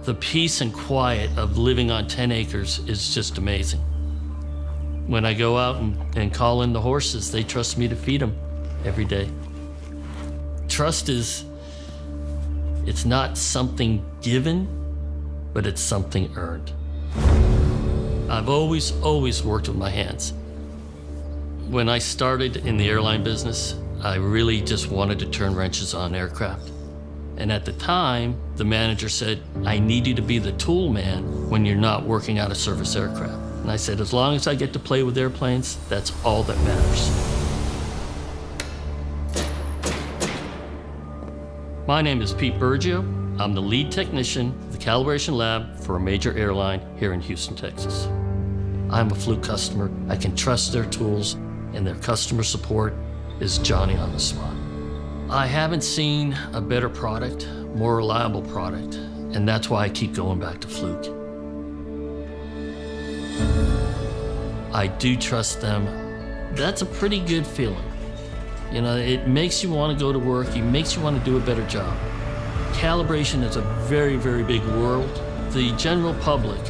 The peace and quiet of living on 10 acres is just amazing. When I go out and call in the horses, they trust me to feed them every day. Trust it's not something given, but it's something earned. I've always worked with my hands. When I started in the airline business, I really just wanted to turn wrenches on aircraft. And at the time, the manager said, I need you to be the tool man when you're not working out a service aircraft. And I said, as long as I get to play with airplanes, that's all that matters. My name is Pete Burgio. I'm the lead technician of the calibration lab for a major airline here in Houston, Texas. I'm a Fluke customer. I can trust their tools, and their customer support is Johnny on the spot. I haven't seen a better product, more reliable product, and that's why I keep going back to Fluke. I do trust them. That's a pretty good feeling. You know, it makes you want to go to work, it makes you want to do a better job. Calibration is a very, very big world. The general public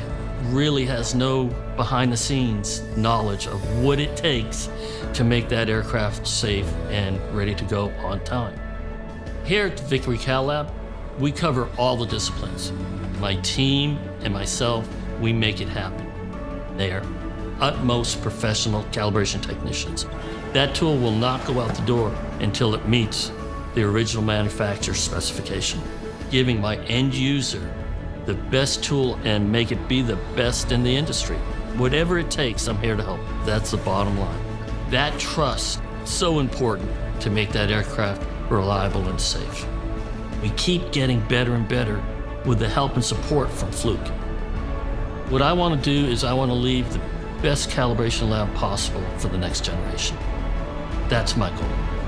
really has no behind-the-scenes knowledge of what it takes to make that aircraft safe and ready to go on time. Here at the Victory Cal Lab, we cover all the disciplines. My team and myself, we make it happen. They are utmost professional calibration technicians. That tool will not go out the door until it meets the original manufacturer's specification, giving my end user the best tool and make it be the best in the industry. Whatever it takes, I'm here to help. That's the bottom line. That trust, so important to make that aircraft reliable and safe. We keep getting better and better with the help and support from Fluke. What I want to do is I want to leave the best calibration lab possible for the next generation. That's my goal.